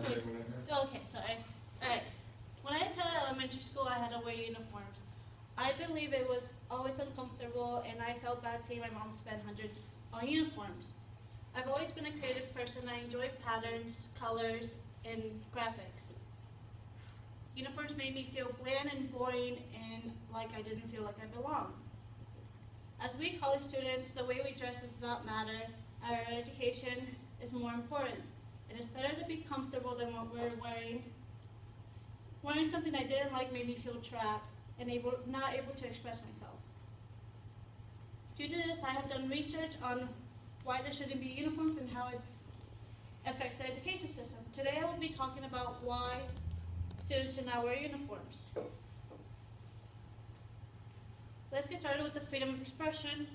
Okay, sorry. Alright. When I attended elementary school, I had to wear uniforms. I believe it was always uncomfortable, and I felt bad seeing my mom spend hundreds on uniforms. I've always been a creative person. I enjoy patterns, colors, and graphics. Uniforms made me feel bland and boring and like I didn't feel like I belonged. As we college students, the way we dress does not matter. Our education is more important. It is better to be comfortable than what we're wearing. Wearing something I didn't like made me feel trapped and not able to express myself. Due to this, I have done research on why there shouldn't be uniforms and how it affects the education system. Today I will be talking about why students should not wear uniforms. Let's get started with the freedom of expression.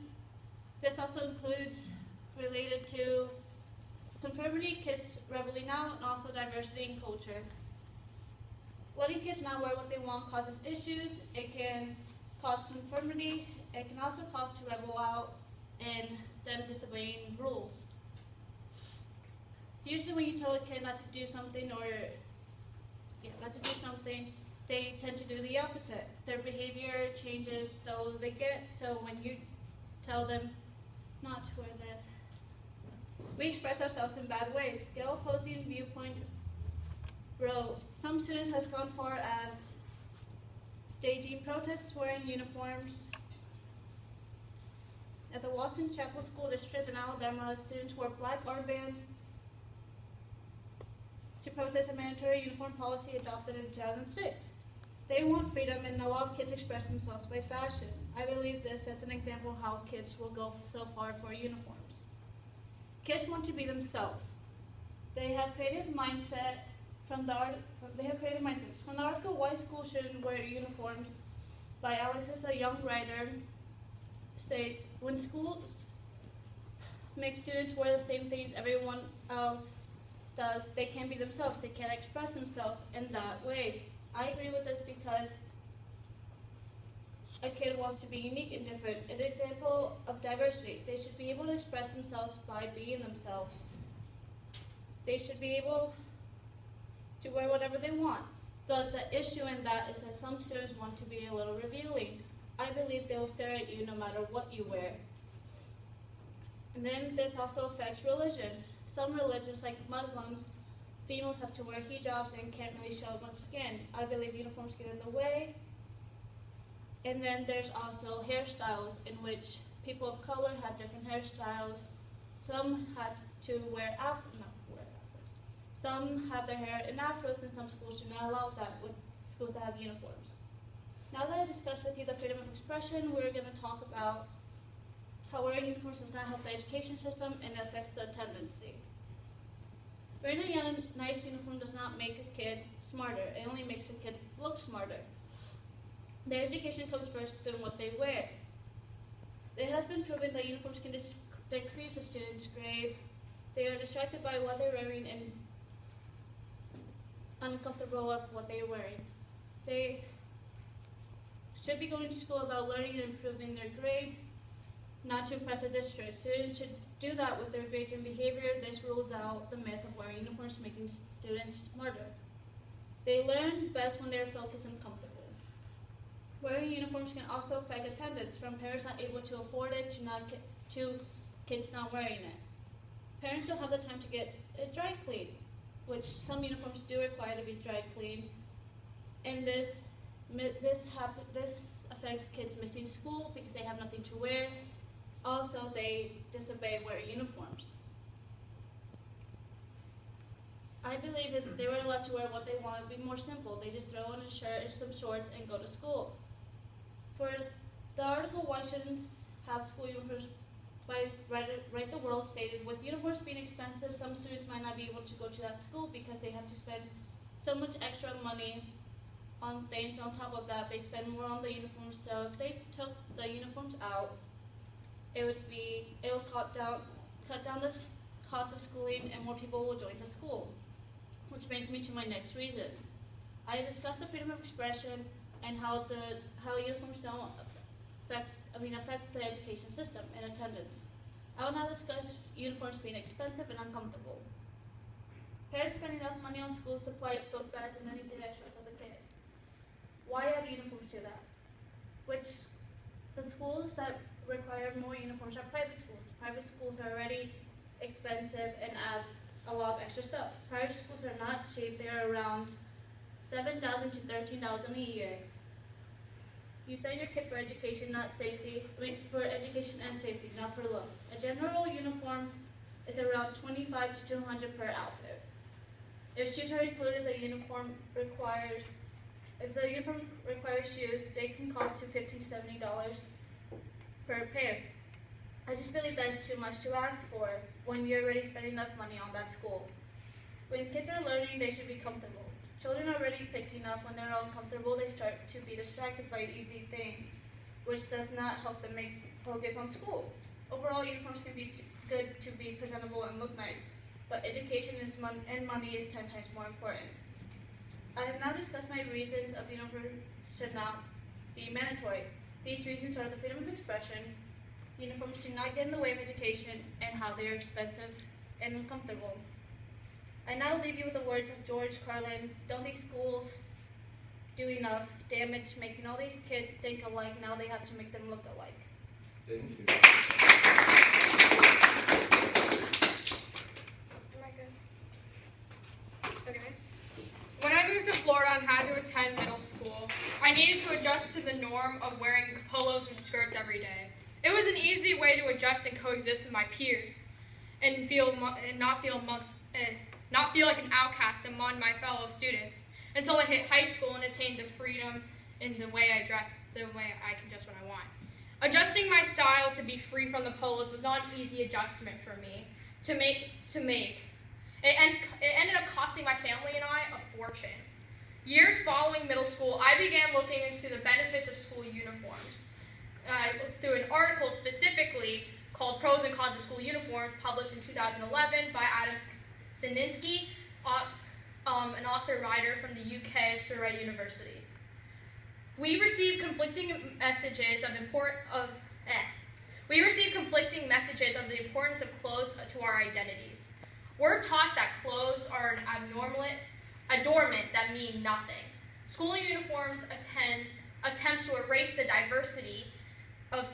This also includes related to conformity, kids reveling out, and also diversity in culture. Letting kids not wear what they want causes issues. It can cause conformity. It can also cause to rebel out and them disobeying rules. Usually when you tell a kid not to do something they tend to do the opposite. Their behavior changes the older they get, so when you tell them not to wear this, we express ourselves in bad ways. Gail Opposing Viewpoints wrote, some students has gone far as staging protests wearing uniforms. At the Watson Chapel School District in Alabama, students wore black armbands to protest a mandatory uniform policy adopted in 2006. They want freedom, and a lot of kids express themselves by fashion. I believe this sets an example of how kids will go so far for uniforms. Kids want to be themselves. They have creative mindsets. From the article Why Schools Shouldn't Wear Uniforms by Alexis, a young writer, states, when schools make students wear the same things everyone else does, they can't be themselves. They can't express themselves in that way. I agree with this because a kid wants to be unique and different. An example of diversity. They should be able to express themselves by being themselves. They should be able to wear whatever they want. The issue in that is that some students want to be a little revealing. I believe they will stare at you no matter what you wear. And then this also affects religions. Some religions, like Muslims, females have to wear hijabs and can't really show much skin. I believe uniforms get in the way. And then there's also hairstyles in which people of color have different hairstyles. Some have to wear Some have their hair in afros, and some schools do not allow that with schools that have uniforms. Now that I discussed with you the freedom of expression, we're going to talk about how wearing uniforms does not help the education system and it affects the tendency. Wearing a nice uniform does not make a kid smarter. It only makes a kid look smarter. Their education comes first through what they wear. It has been proven that uniforms can decrease a student's grade. They are distracted by what they're wearing and uncomfortable with what they are wearing. They should be going to school about learning and improving their grades, not to impress a district. Students should do that with their grades and behavior. This rules out the myth of wearing uniforms making students smarter. They learn best when they are focused and comfortable. Wearing uniforms can also affect attendance, from parents not able to afford it to kids not wearing it. Parents don't have the time to get it dry cleaned, which some uniforms do require to be dry cleaned, and this affects kids missing school because they have nothing to wear. Also, they disobey wearing uniforms. I believe that if they were allowed to wear what they want, it would be more simple. They just throw on a shirt and some shorts and go to school. For the article, Why Shouldn't Have School Uniforms by Right the World stated, with uniforms being expensive, some students might not be able to go to that school because they have to spend so much extra money on things. On top of that, they spend more on the uniforms, so if they took the uniforms out, it would cut down the cost of schooling and more people will join the school. Which brings me to my next reason. I discussed the freedom of expression and how uniforms don't affect the education system and attendance. I will now discuss uniforms being expensive and uncomfortable. Parents spend enough money on school supplies, book bags, and anything extra for the kid. Why add uniforms to that? Which the schools that require more uniforms are private schools. Private schools are already expensive and add a lot of extra stuff. Private schools are not cheap. They're around $7,000 to $13,000 a year. You send your kid for education, not safety. For education and safety, not for looks. A general uniform is around $25 to $200 per outfit. If shoes are included, if the uniform requires shoes, they can cost you $15 to $70 per pair. I just believe that is too much to ask for when you're already spending enough money on that school. When kids are learning, they should be comfortable. Children are already picking up. When they're uncomfortable, they start to be distracted by easy things, which does not help them focus on school. Overall, uniforms can be good to be presentable and look nice, but education and money is 10 times more important. I have now discussed my reasons of uniforms should not be mandatory. These reasons are the freedom of expression, uniforms do not get in the way of education, and how they are expensive and uncomfortable. I now leave you with the words of George Carlin: don't think schools do enough damage making all these kids think alike, now they have to make them look alike. Thank you. Am I good? Okay. When I moved to Florida and had to attend middle school, I needed to adjust to the norm of wearing polos and skirts every day. It was an easy way to adjust and coexist with my peers and not feel like an outcast among my fellow students until I hit high school and attained the freedom in the way I dress, the way I can dress what I want. Adjusting my style to be free from the polos was not an easy adjustment for me to make. It ended up costing my family and I a fortune. Years following middle school, I began looking into the benefits of school uniforms. I looked through an article specifically called Pros and Cons of School Uniforms, published in 2011 by Adam Sininsky, an author-writer from the UK, Surrey University. We received conflicting messages of the importance of clothes to our identities. We're taught that clothes are an adornment that mean nothing. School uniforms attempt to erase the diversity of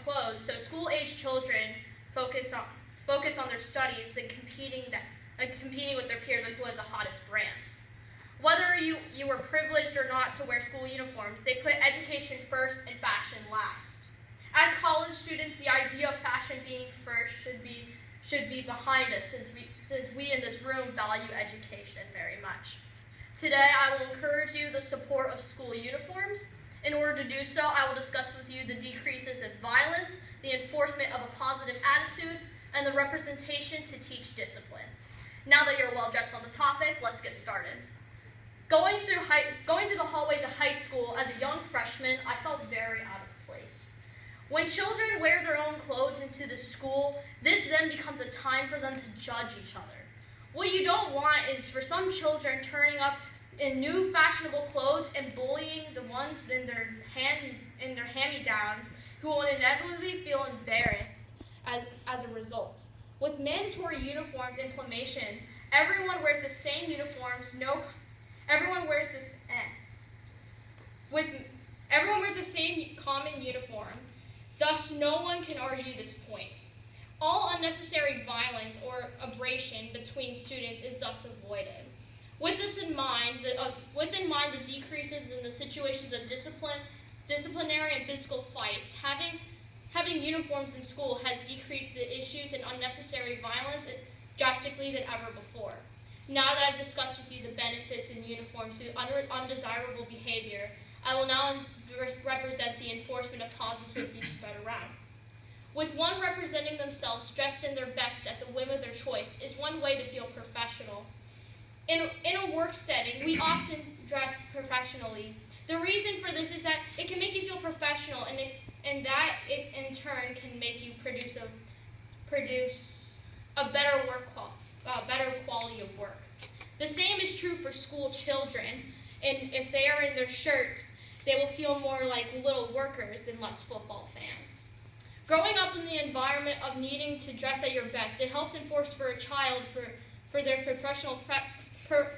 clothes, so school-age children focus on their studies than competing with their peers on who has the hottest brands. Whether you were privileged or not to wear school uniforms, they put education first and fashion last. As college students, the idea of fashion being first should be behind us, since we in this room value education very much. Today, I will encourage you the support of school uniforms. In order to do so, I will discuss with you the decreases in violence, the enforcement of a positive attitude, and the representation to teach discipline. Now that you're well dressed on the topic, let's get started. Going through the hallways of high school as a young freshman, I felt very out of place. When children wear their own clothes into the school, this then becomes a time for them to judge each other. What you don't want is for some children turning up in new fashionable clothes and bullying the ones in their hand-me-downs who will inevitably feel embarrassed as a result. With mandatory uniforms implementation, everyone wears the same uniforms. Everyone wears the same common uniform. Thus, no one can argue this point. All unnecessary violence or abrasion between students is thus avoided. With this in mind, the decreases in the situations of disciplinary and physical fights, having uniforms in school has decreased the issues and unnecessary violence drastically than ever before. Now that I've discussed with you the benefits in uniforms to undesirable behavior, I will now represent the enforcement of positivity spread around. With one representing themselves dressed in their best at the whim of their choice is one way to feel professional. In a work setting, we often dress professionally. The reason for this is that it can make you feel professional, and that it in turn can make you produce a better better quality of work. The same is true for school children, and if they are in their shirts, they will feel more like little workers than less football fans. Growing up in the environment of needing to dress at your best, it helps enforce for a child for their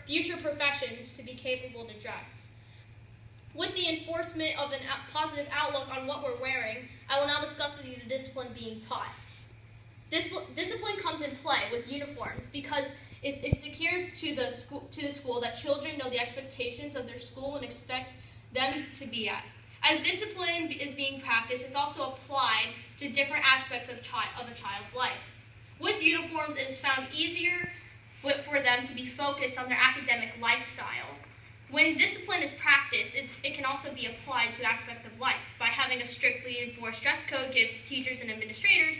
future professions to be capable to dress. With the enforcement of a positive outlook on what we're wearing, I will now discuss with you the discipline being taught. Discipline comes in play with uniforms because it secures to the school that children know the expectations of their school and expects them to be at. As discipline is being practiced, it's also applied to different aspects of a child's life. With uniforms, it is found easier for them to be focused on their academic lifestyle. When discipline is practiced, it can also be applied to aspects of life. By having a strictly enforced dress code gives teachers and administrators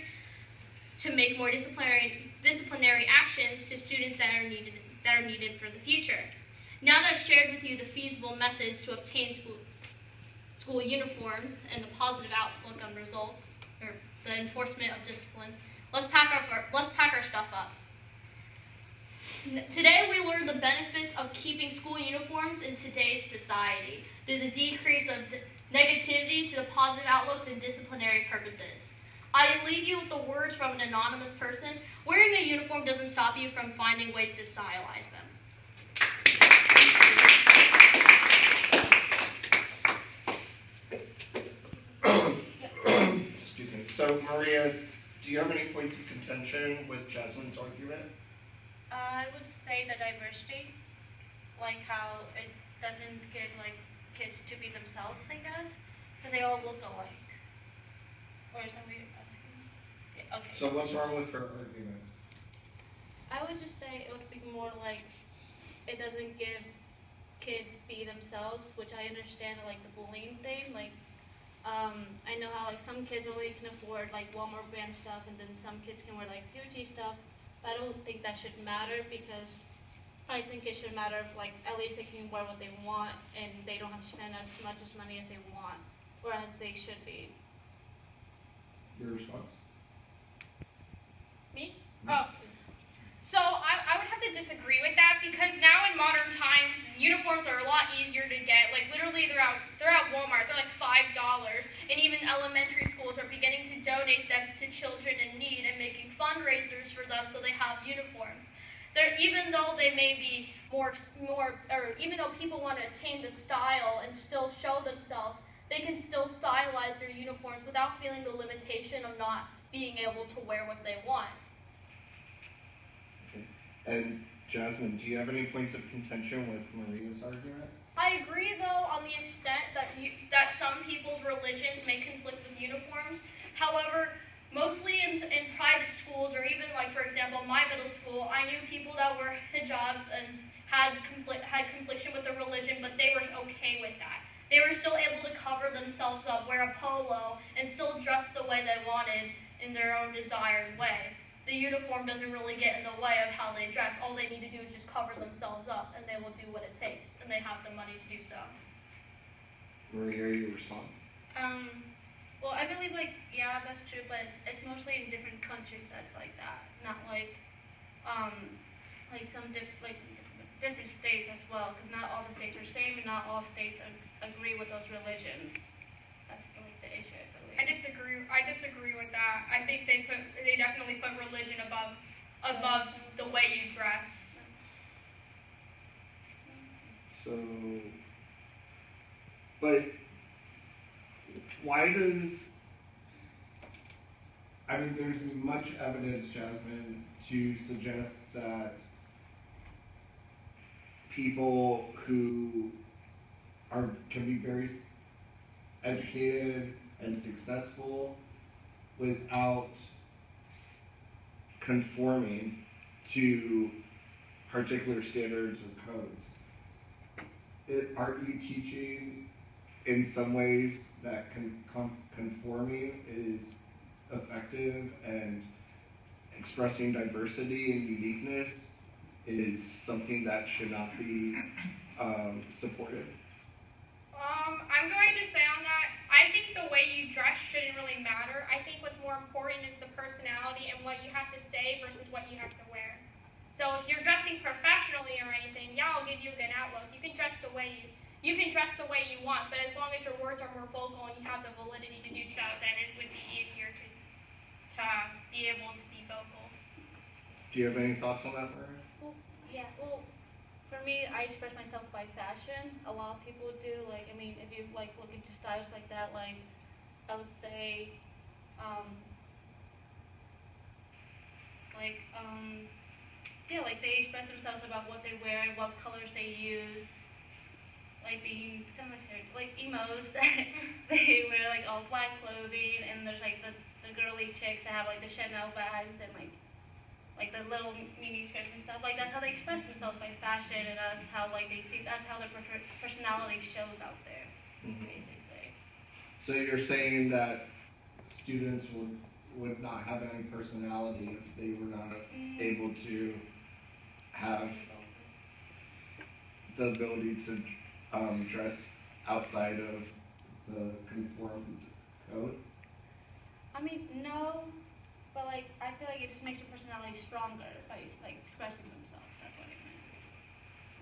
to make more disciplinary actions to students that are needed for the future. Now that I've shared with you the feasible methods to obtain school uniforms and the positive outlook on results, or the enforcement of discipline, let's pack our stuff up. Today we learned the benefits of keeping school uniforms in today's society through the decrease of negativity to the positive outlooks and disciplinary purposes. I leave you with the words from an anonymous person. Wearing a uniform doesn't stop you from finding ways to stylize them. Excuse me. So, Maria, do you have any points of contention with Jasmine's argument? I would say the diversity, like how it doesn't give kids to be themselves, I guess, because they all look alike. Or is that what you're asking? Yeah, okay. So what's wrong with her argument? I would just say it would be more like it doesn't give kids be themselves, which I understand, like the bullying thing. I know how some kids only can afford Walmart brand stuff, and then some kids can wear Gucci stuff. But I don't think that should matter, because I think it should matter if at least they can wear what they want and they don't have to spend as much money as they want, or as they should be. Your response? Me? Oh. So I would have to disagree with that, because now in modern times, uniforms are a lot easier to get. Literally, they're at Walmart. They're $5, and even elementary schools are beginning to donate them to children in need and making fundraisers for them so they have uniforms. Even though they may be even though people want to attain the style and still show themselves, they can still stylize their uniforms without feeling the limitation of not being able to wear what they want. And Jasmine, do you have any points of contention with Maria's argument? I agree, though, on the extent that some people's religions may conflict with uniforms. However, mostly in private schools, or even for example, my middle school, I knew people that wore hijabs and had confliction with their religion, but they were okay with that. They were still able to cover themselves up, wear a polo, and still dress the way they wanted in their own desired way. The uniform doesn't really get in the way of how they dress. All they need to do is just cover themselves up, and they will do what it takes, and they have the money to do so. Maria, your response? Well, I believe yeah, that's true, but it's mostly in different countries that's like that, not some different states as well, because not all the states are the same, and not all states agree with those religions. That's the issue, I believe. I disagree with that. I think they definitely put religion above the way you dress. So, but why there's much evidence, Jasmine, to suggest that people who can be very educated and successful without conforming to particular standards or codes. Aren't you teaching in some ways that conforming is effective, and expressing diversity and uniqueness is something that should not be supported? I'm going to say on that, I think the way you dress shouldn't really matter. I think what's more important is the personality and what you have to say versus what you have to wear. So if you're dressing professionally or anything, yeah, I'll give you a good outlook. You can dress the way you want, but as long as your words are more vocal and you have the validity to do so, then it would be easier to be able to be vocal. Do you have any thoughts on that, Maria? Well, Yeah, well, for me, I express myself by fashion. A lot of people do. Like, I mean, if you like look into styles like that, like, I would say, like, yeah, like they express themselves about what they wear and what colors they use. Like being kind of like emos that they wear like all black clothing, and there's like the girly chicks that have like the Chanel bags and like the little mini skirts and stuff. Like that's how they express themselves by fashion, and that's how like they see. That's how their personality shows out there, basically. So you're saying that students would not have any personality if they were not able to have the ability to dress outside of the conformed code? I mean, no, but like I feel like it just makes your personality stronger by like expressing themselves. That's what I meant.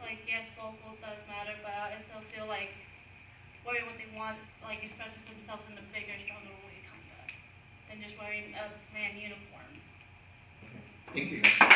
Like yes, vocal does matter, but I still feel like wearing what they want like expresses themselves in a bigger, stronger way, kind of, than just wearing a man uniform. Thank you.